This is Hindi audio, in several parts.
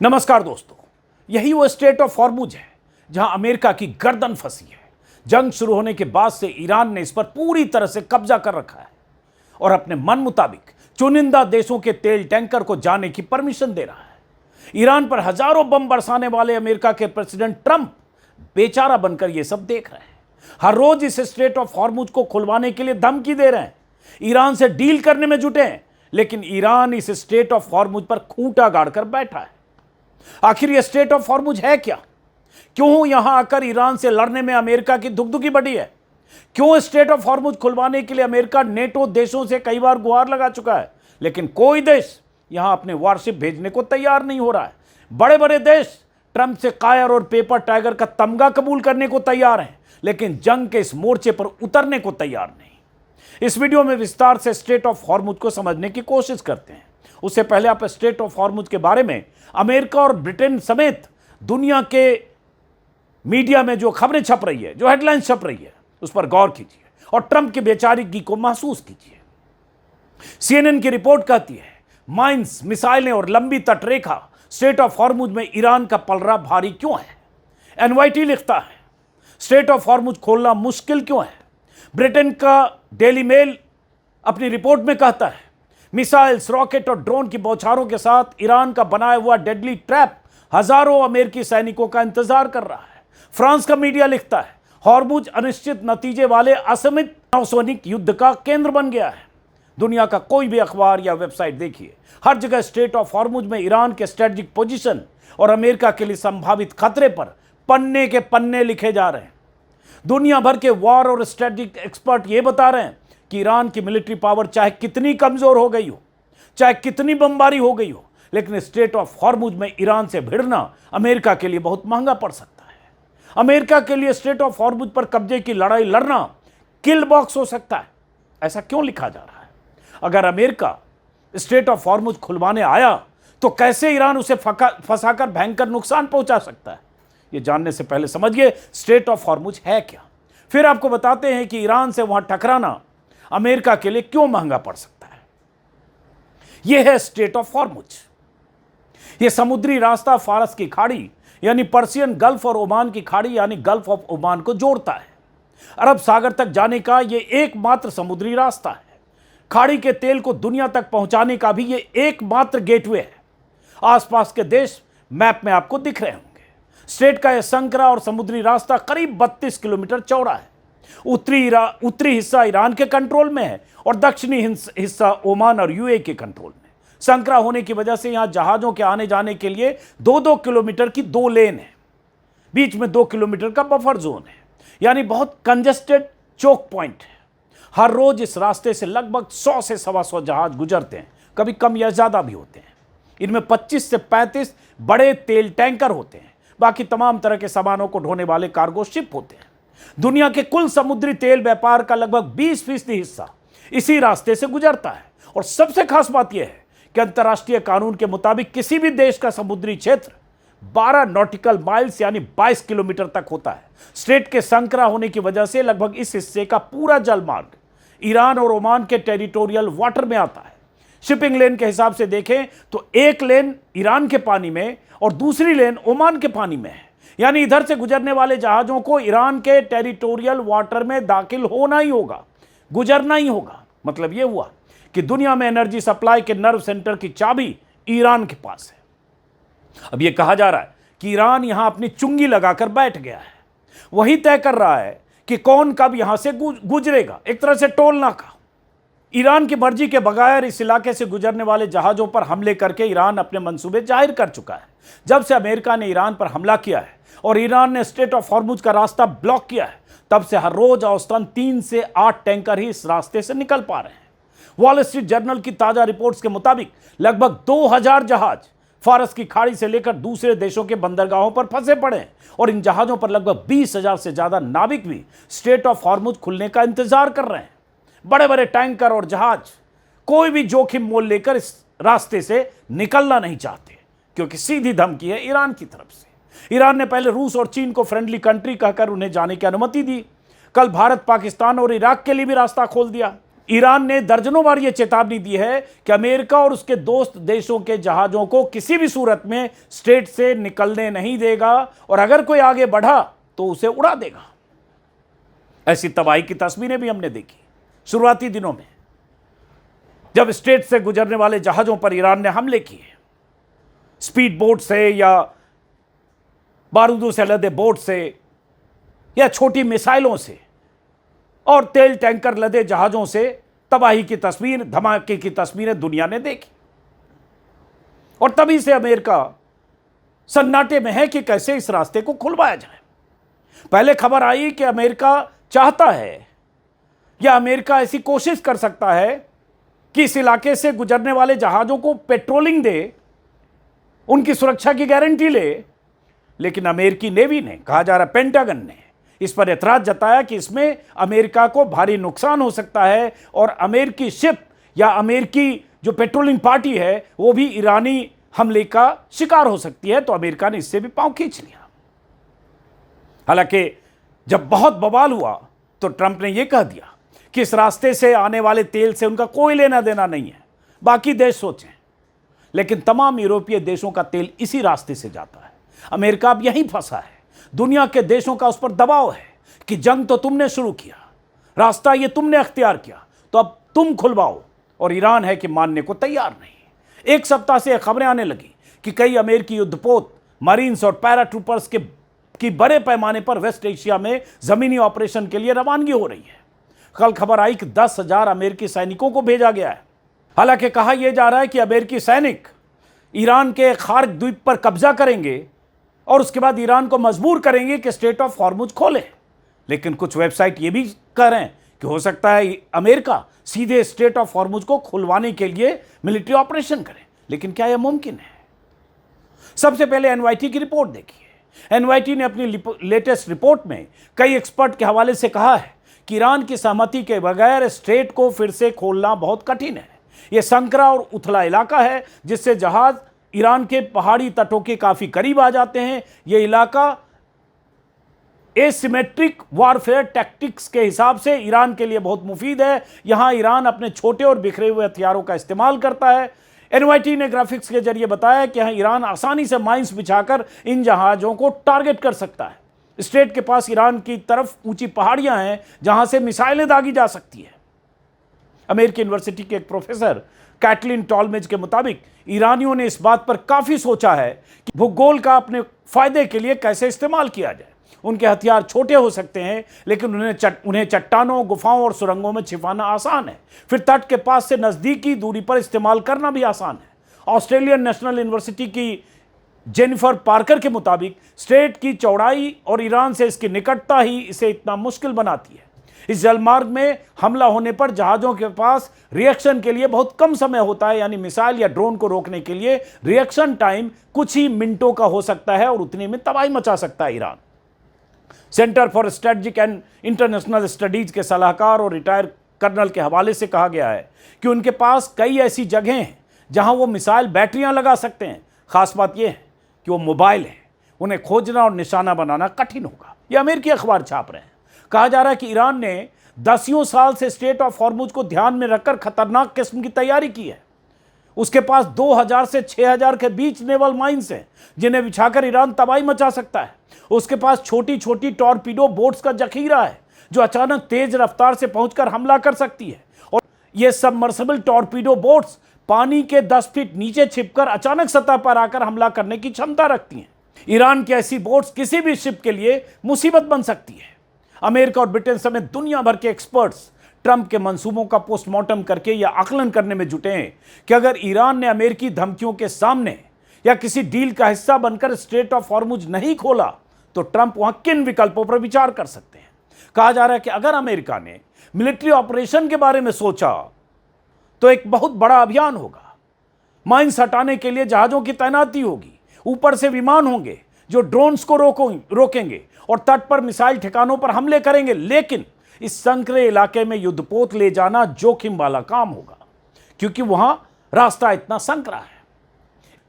नमस्कार दोस्तों, यही वो स्ट्रेट ऑफ हॉर्मुज है जहां अमेरिका की गर्दन फंसी है। जंग शुरू होने के बाद से ईरान ने इस पर पूरी तरह से कब्जा कर रखा है और अपने मन मुताबिक चुनिंदा देशों के तेल टैंकर को जाने की परमिशन दे रहा है। ईरान पर हजारों बम बरसाने वाले अमेरिका के प्रेसिडेंट ट्रंप बेचारा बनकर यह सब देख रहे हैं। हर रोज इस स्ट्रेट ऑफ हॉर्मुज को खुलवाने के लिए धमकी दे रहे हैं, ईरान से डील करने में जुटे हैं, लेकिन ईरान इस स्ट्रेट ऑफ हॉर्मुज पर खूंटा गाड़कर बैठा है। आखिर यह स्ट्रेट ऑफ हॉर्मुज है क्या? क्यों यहां आकर ईरान से लड़ने में अमेरिका की धुकधुकी बढ़ी है? क्यों स्ट्रेट ऑफ हॉर्मुज खुलवाने के लिए अमेरिका नेटो देशों से कई बार गुहार लगा चुका है, लेकिन कोई देश यहां अपने वारशिप भेजने को तैयार नहीं हो रहा है। बड़े बड़े देश ट्रंप से कायर और पेपर टाइगर का तमगा कबूल करने को तैयार हैं, लेकिन जंग के इस मोर्चे पर उतरने को तैयार नहीं। इस वीडियो में विस्तार से स्ट्रेट ऑफ हॉर्मुज को समझने की कोशिश करते हैं। उससे पहले आप स्ट्रेट ऑफ हॉर्मुज के बारे में अमेरिका और ब्रिटेन समेत दुनिया के मीडिया में जो खबरें छप रही है, जो हेडलाइंस छप रही है, उस पर गौर कीजिए और ट्रंप की बेचारगी को महसूस कीजिए। सीएनएन की रिपोर्ट कहती है, माइंस, मिसाइलें और लंबी तटरेखा, स्ट्रेट ऑफ हॉर्मुज में ईरान का पलड़ा भारी क्यों है? एनवाईटी लिखता है, स्ट्रेट ऑफ हॉर्मुज खोलना मुश्किल क्यों है? ब्रिटेन का डेली मेल अपनी रिपोर्ट में कहता है, मिसाइल्स, रॉकेट और ड्रोन की बौछारों के साथ ईरान का बनाया हुआ डेडली ट्रैप हजारों अमेरिकी सैनिकों का इंतजार कर रहा है। फ्रांस का मीडिया लिखता है, हॉर्मुज अनिश्चित नतीजे वाले असीमित नौसैनिक युद्ध का केंद्र बन गया है। दुनिया का कोई भी अखबार या वेबसाइट देखिए, हर जगह स्ट्रेट ऑफ हॉर्मुज में ईरान के स्ट्रेटेजिक पोजीशन और अमेरिका के लिए संभावित खतरे पर पन्ने के पन्ने लिखे जा रहे हैं। दुनिया भर के वॉर और स्ट्रेटेजिक एक्सपर्ट यह बता रहे हैं कि ईरान की मिलिट्री पावर चाहे कितनी कमजोर हो गई हो, चाहे कितनी बमबारी हो गई हो, लेकिन स्ट्रेट ऑफ हॉर्मुज में ईरान से भिड़ना अमेरिका के लिए बहुत महंगा पड़ सकता है। अमेरिका के लिए स्ट्रेट ऑफ हॉर्मुज पर कब्जे की लड़ाई लड़ना किल बॉक्स हो सकता है। ऐसा क्यों लिखा जा रहा है? अगर अमेरिका स्ट्रेट ऑफ हॉर्मुज खुलवाने आया तो कैसे ईरान उसे फंसाकर भयंकर नुकसान पहुंचा सकता है? यह जानने से पहले समझिए स्ट्रेट ऑफ हॉर्मुज है क्या, फिर आपको बताते हैं कि ईरान से वहां टकराना अमेरिका के लिए क्यों महंगा पड़ सकता है। यह है स्ट्रेट ऑफ हॉर्मुज। यह समुद्री रास्ता फारस की खाड़ी यानी पर्शियन गल्फ और ओमान की खाड़ी यानी गल्फ ऑफ ओमान को जोड़ता है। अरब सागर तक जाने का यह एकमात्र समुद्री रास्ता है। खाड़ी के तेल को दुनिया तक पहुंचाने का भी यह एकमात्र गेटवे है। आसपास के देश मैप में आपको दिख रहे होंगे। स्ट्रेट का यह संकरा और समुद्री रास्ता करीब 32 किलोमीटर चौड़ा है। उत्तरी हिस्सा ईरान के कंट्रोल में है और दक्षिणी हिस्सा ओमान और यूएई के कंट्रोल में। संकरा होने की वजह से यहां जहाजों के आने जाने के लिए 2-2 किलोमीटर की 2 लेन है। बीच में 2 किलोमीटर का बफर जोन है, यानी बहुत कंजेस्टेड चोक पॉइंट है। हर रोज इस रास्ते से लगभग 100 से 125 जहाज गुजरते हैं, कभी कम या ज्यादा भी होते हैं। इनमें 25 से 35 बड़े तेल टैंकर होते हैं, बाकी तमाम तरह के सामानों को ढोने वाले कार्गो शिप होते हैं। दुनिया के कुल समुद्री तेल व्यापार का लगभग 20% हिस्सा इसी रास्ते से गुजरता है। और सबसे खास बात यह है कि अंतर्राष्ट्रीय कानून के मुताबिक किसी भी देश का समुद्री क्षेत्र 12 नॉटिकल माइल्स यानी 22 किलोमीटर तक होता है। स्ट्रेट के संकरा होने की वजह से लगभग इस हिस्से का पूरा जलमार्ग ईरान और ओमान के टेरिटोरियल वाटर में आता है। शिपिंग लेन के हिसाब से देखें तो एक लेन ईरान के पानी में और दूसरी लेन ओमान के पानी में है, यानी इधर से गुजरने वाले जहाजों को ईरान के टेरिटोरियल वाटर में दाखिल होना ही होगा, गुजरना ही होगा। मतलब यह हुआ कि दुनिया में एनर्जी सप्लाई के नर्व सेंटर की चाबी ईरान के पास है। अब यह कहा जा रहा है कि ईरान यहां अपनी चुंगी लगाकर बैठ गया है, वही तय कर रहा है कि कौन कब यहां से गुजरेगा, एक तरह से टोल नाका। ईरान की मर्जी के बगैर इस इलाके से गुजरने वाले जहाजों पर हमले करके ईरान अपने मंसूबे जाहिर कर चुका है। जब से अमेरिका ने ईरान पर हमला किया है और ईरान ने स्ट्रेट ऑफ हॉर्मुज का रास्ता ब्लॉक किया है, तब से हर रोज औसतन 3 से 8 टैंकर ही इस रास्ते से निकल पा रहे हैं। वॉल स्ट्रीट जर्नल की ताजा रिपोर्ट्स के मुताबिक लगभग 2000 जहाज फारस की खाड़ी से लेकर दूसरे देशों के बंदरगाहों पर फंसे पड़े हैं और इन जहाजों पर लगभग 20,000 से ज्यादा नाविक भी स्ट्रेट ऑफ हॉर्मुज खुलने का इंतजार कर रहे हैं। बड़े बड़े टैंकर और जहाज कोई भी जोखिम मोल लेकर इस रास्ते से निकलना नहीं चाहते, क्योंकि सीधी धमकी है ईरान की तरफ से। ईरान ने पहले रूस और चीन को फ्रेंडली कंट्री कहकर उन्हें जाने की अनुमति दी। कल भारत, पाकिस्तान और इराक के लिए भी रास्ता खोल दिया। ईरान ने दर्जनों बार यह चेतावनी दी है कि अमेरिका और उसके दोस्त देशों के जहाजों को किसी भी सूरत में स्ट्रेट से निकलने नहीं देगा और अगर कोई आगे बढ़ा तो उसे उड़ा देगा। ऐसी तबाही की तस्वीरें भी हमने देखी शुरुआती दिनों में, जब स्ट्रेट से गुजरने वाले जहाजों पर ईरान ने हमले किए, स्पीड बोट से या बारूदों से लदे बोट से या छोटी मिसाइलों से और तेल टैंकर लदे जहाजों से तबाही की तस्वीर, धमाके की तस्वीरें दुनिया ने देखी। और तभी से अमेरिका सन्नाटे में है कि कैसे इस रास्ते को खुलवाया जाए। पहले खबर आई कि अमेरिका चाहता है या अमेरिका ऐसी कोशिश कर सकता है कि इस इलाके से गुजरने वाले जहाजों को पेट्रोलिंग दे, उनकी सुरक्षा की गारंटी ले, लेकिन अमेरिकी नेवी ने, कहा जा रहा पेंटागन ने इस पर एतराज जताया कि इसमें अमेरिका को भारी नुकसान हो सकता है और अमेरिकी शिप या अमेरिकी जो पेट्रोलिंग पार्टी है वो भी ईरानी हमले का शिकार हो सकती है। तो अमेरिका ने इससे भी पांव खींच लिया। हालांकि जब बहुत बवाल हुआ तो ट्रंप ने यह कह दिया कि इस रास्ते से आने वाले तेल से उनका कोई लेना देना नहीं है, बाकी देश सोचें। लेकिन तमाम यूरोपीय देशों का तेल इसी रास्ते से जाता है। अमेरिका अब यहीं फंसा है। दुनिया के देशों का उस पर दबाव है कि जंग तो तुमने शुरू किया, रास्ता ये तुमने अख्तियार किया, तो अब तुम खुलवाओ। और ईरान है कि मानने को तैयार नहीं। एक सप्ताह से खबरें आने लगी कि कई अमेरिकी युद्धपोत, मरीन्स और पैराट्रूपर्स की बड़े पैमाने पर वेस्ट एशिया में जमीनी ऑपरेशन के लिए रवानगी हो रही है। कल खबर आई कि 10,000 अमेरिकी सैनिकों को भेजा गया है। हालांकि कहा यह जा रहा है कि अमेरिकी सैनिक ईरान के खार्क द्वीप पर कब्जा करेंगे और उसके बाद ईरान को मजबूर करेंगे कि स्ट्रेट ऑफ हॉर्मुज खोले। लेकिन कुछ वेबसाइट ये भी कह रहे हैं कि हो सकता है अमेरिका सीधे स्ट्रेट ऑफ हॉर्मुज को खुलवाने के लिए मिलिट्री ऑपरेशन करे। लेकिन क्या यह मुमकिन है? सबसे पहले एनवाईटी की रिपोर्ट देखिए। एनवाईटी ने अपनी लेटेस्ट रिपोर्ट में कई एक्सपर्ट के हवाले से कहा है कि ईरान की सहमति के बगैर स्ट्रेट को फिर से खोलना बहुत कठिन है। यह संकरा और उथला इलाका है जिससे जहाज ईरान के पहाड़ी तटों के काफी करीब आ जाते हैं। यह इलाका एसिमेट्रिक वॉरफेयर टैक्टिक्स के हिसाब से ईरान के लिए बहुत मुफीद है। यहां ईरान अपने छोटे और बिखरे हुए हथियारों का इस्तेमाल करता है। एनवाईटी ने ग्राफिक्स के जरिए बताया कि यहां ईरान आसानी से माइंस बिछाकर इन जहाजों को टारगेट कर सकता है। स्ट्रेट के पास ईरान की तरफ ऊंची पहाड़ियां हैं जहां से मिसाइलें दागी जा सकती है। अमेरिकी यूनिवर्सिटी के एक प्रोफेसर कैटलिन टॉलमेज के मुताबिक ईरानियों ने इस बात पर काफी सोचा है कि भूगोल का अपने फायदे के लिए कैसे इस्तेमाल किया जाए। उनके हथियार छोटे हो सकते हैं लेकिन उन्हें चट्टानों, गुफाओं और सुरंगों में छिपाना आसान है। फिर तट के पास से नजदीकी दूरी पर इस्तेमाल करना भी आसान है। ऑस्ट्रेलियन नेशनल यूनिवर्सिटी की जेनिफर पार्कर के मुताबिक स्ट्रेट की चौड़ाई और ईरान से इसकी निकटता ही इसे इतना मुश्किल बनाती है। इस जलमार्ग में हमला होने पर जहाजों के पास रिएक्शन के लिए बहुत कम समय होता है, यानी मिसाइल या ड्रोन को रोकने के लिए रिएक्शन टाइम कुछ ही मिनटों का हो सकता है और उतने में तबाही मचा सकता है Iran. Centre for strategic and international studies के सलाहकार और रिटायर्ड कर्नल के हवाले से कहा गया है कि उनके पास कई ऐसी जगह हैं जहां वो मिसाइल बैटरियां लगा सकते हैं। खास बात यह है कि वो मोबाइल है, उन्हें खोजना और निशाना बनाना कठिन होगा। ये अमेरिकी अखबार छाप रहे हैं। कहा जा रहा है कि ईरान ने दसियों साल से स्ट्रेट ऑफ हॉर्मुज को ध्यान में रखकर खतरनाक किस्म की तैयारी की है। उसके पास 2000 से 6000 के बीच नेवल माइंस हैं जिन्हें बिछाकर ईरान तबाही मचा सकता है। उसके पास छोटी छोटी टॉर्पीडो बोट्स का जखीरा है जो अचानक तेज रफ्तार से पहुंचकर हमला कर सकती है। और ये सबमर्सिबल टॉर्पीडो बोट्स पानी के 10 फीट नीचे छिपकर अचानक सतह पर आकर हमला करने की क्षमता रखती हैं। ईरान की ऐसी बोट्स किसी भी शिप के लिए मुसीबत बन सकती है। अमेरिका और ब्रिटेन समेत दुनिया भर के एक्सपर्ट्स ट्रंप के मंसूबों का पोस्टमार्टम करके यह आकलन करने में जुटे हैं कि अगर ईरान ने अमेरिकी धमकियों के सामने या किसी डील का हिस्सा बनकर स्ट्रेट ऑफ हॉर्मुज नहीं खोला तो ट्रंप वहां किन विकल्पों पर विचार कर सकते हैं। कहा जा रहा है कि अगर अमेरिका ने मिलिट्री ऑपरेशन के बारे में सोचा तो एक बहुत बड़ा अभियान होगा। माइंस हटाने के लिए जहाजों की तैनाती होगी, ऊपर से विमान होंगे जो ड्रोन्स को रोकेंगे और तट पर मिसाइल ठिकानों पर हमले करेंगे। लेकिन इस संकरे इलाके में युद्धपोत ले जाना जोखिम वाला काम होगा क्योंकि वहां रास्ता इतना संकरा है।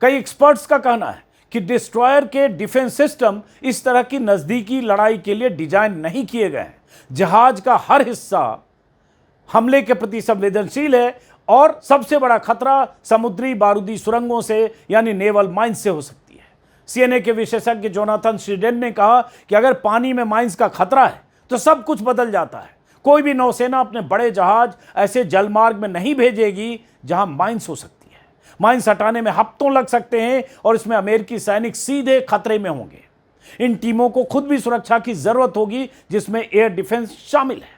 कई एक्सपर्ट्स का कहना है कि डिस्ट्रॉयर के डिफेंस सिस्टम इस तरह की नजदीकी लड़ाई के लिए डिजाइन नहीं किए गए हैं। जहाज का हर हिस्सा हमले के प्रति संवेदनशील है और सबसे बड़ा खतरा समुद्री बारूदी सुरंगों से यानी नेवल माइंस से हो सकती है। सीएनए के विशेषज्ञ जोनाथन श्रीडेन ने कहा कि अगर पानी में माइंस का खतरा है तो सब कुछ बदल जाता है। कोई भी नौसेना अपने बड़े जहाज ऐसे जलमार्ग में नहीं भेजेगी जहां माइंस हो सकती है। माइंस हटाने में हफ्तों लग सकते हैं और इसमें अमेरिकी सैनिक सीधे खतरे में होंगे। इन टीमों को खुद भी सुरक्षा की जरूरत होगी, जिसमें एयर डिफेंस शामिल है।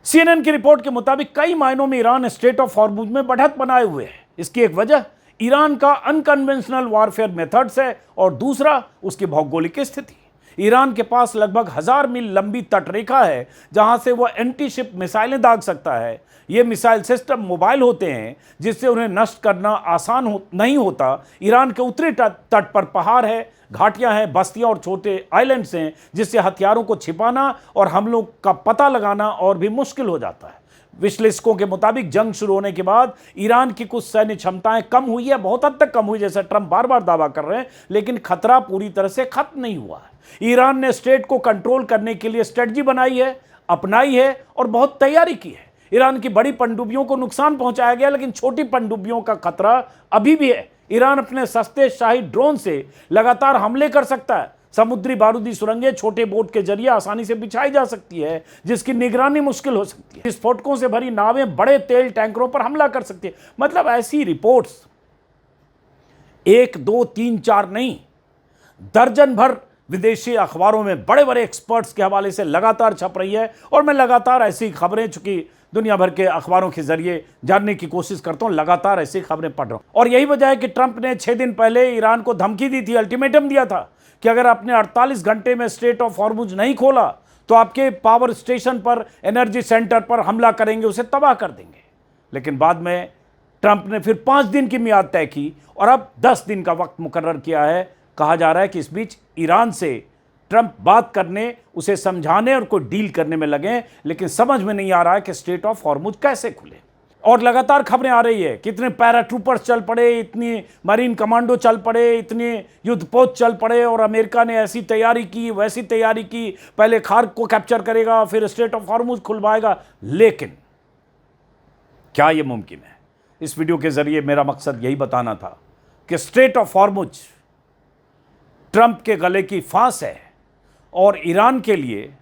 सीएनएन की रिपोर्ट के मुताबिक कई मायनों में ईरान स्ट्रेट ऑफ हॉर्मुज में बढ़त बनाए हुए है। इसकी एक वजह ईरान का अनकन्वेंशनल वारफेयर मेथड्स है और दूसरा उसकी भौगोलिक स्थिति। ईरान के पास लगभग 1000 मील लंबी तटरेखा है जहां से वह एंटी शिप मिसाइलें दाग सकता है। ये मिसाइल सिस्टम मोबाइल होते हैं जिससे उन्हें नष्ट करना आसान नहीं होता। ईरान के उत्तरी तट पर पहाड़ है, घाटियां हैं, बस्तियां और छोटे आइलैंड्स हैं जिससे हथियारों को छिपाना और हमलों का पता लगाना और भी मुश्किल हो जाता है। विश्लेषकों के मुताबिक जंग शुरू होने के बाद ईरान की कुछ सैन्य क्षमताएं कम हुई है, बहुत हद तक कम हुई, जैसा ट्रंप बार बार दावा कर रहे हैं, लेकिन खतरा पूरी तरह से खत्म नहीं हुआ है। ईरान ने स्टेट को कंट्रोल करने के लिए स्ट्रेटजी बनाई है, अपनाई है और बहुत तैयारी की है। ईरान की बड़ी पनडुब्बियों को नुकसान पहुंचाया गया, लेकिन छोटी पनडुब्बियों का खतरा अभी भी है। ईरान अपने सस्ते शाही ड्रोन से लगातार हमले कर सकता है। समुद्री बारूदी सुरंगें छोटे बोट के जरिए आसानी से बिछाई जा सकती है, जिसकी निगरानी मुश्किल हो सकती है। विस्फोटकों से भरी नावें बड़े तेल टैंकरों पर हमला कर सकती है। मतलब ऐसी रिपोर्ट्स 1, 2, 3, 4 नहीं, दर्जन भर विदेशी अखबारों में बड़े बड़े एक्सपर्ट्स के हवाले से लगातार छप रही है और मैं लगातार ऐसी खबरें, चूंकि दुनिया भर के अखबारों के जरिए जानने की कोशिश करता हूं, लगातार ऐसी खबरें पढ़ रहा हूं। और यही वजह है कि ट्रंप ने 6 दिन पहले ईरान को धमकी दी थी, अल्टीमेटम दिया था कि अगर आपने 48 घंटे में स्ट्रेट ऑफ हॉर्मुज नहीं खोला तो आपके पावर स्टेशन पर, एनर्जी सेंटर पर हमला करेंगे, उसे तबाह कर देंगे। लेकिन बाद में ट्रंप ने फिर 5 दिन की मियाद तय की और अब 10 दिन का वक्त मुकर्रर किया है। कहा जा रहा है कि इस बीच ईरान से ट्रंप बात करने, उसे समझाने और कोई डील करने में लगे, लेकिन समझ में नहीं आ रहा है कि स्ट्रेट ऑफ हॉर्मुज कैसे खुले। और लगातार खबरें आ रही है, कितने पैराट्रूपर्स चल पड़े, इतनी मरीन कमांडो चल पड़े, इतने युद्धपोत चल पड़े और अमेरिका ने ऐसी तैयारी की, वैसी तैयारी की, पहले खार्क को कैप्चर करेगा, फिर स्ट्रेट ऑफ हॉर्मुज खुलवाएगा। लेकिन क्या यह मुमकिन है? इस वीडियो के जरिए मेरा मकसद यही बताना था कि स्ट्रेट ऑफ हॉर्मुज ट्रंप के गले की फांस है और ईरान के लिए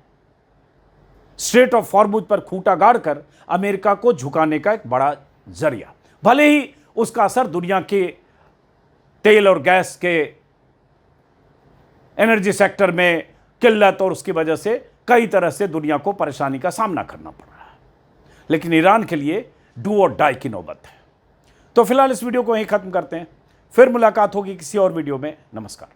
स्ट्रेट ऑफ हॉर्मुज पर खूंटा गाड़कर अमेरिका को झुकाने का एक बड़ा जरिया। भले ही उसका असर दुनिया के तेल और गैस के एनर्जी सेक्टर में किल्लत और उसकी वजह से कई तरह से दुनिया को परेशानी का सामना करना पड़ रहा है, लेकिन ईरान के लिए डू और डाई की नौबत है। तो फिलहाल इस वीडियो को यहीं खत्म करते हैं, फिर मुलाकात होगी किसी और वीडियो में। नमस्कार।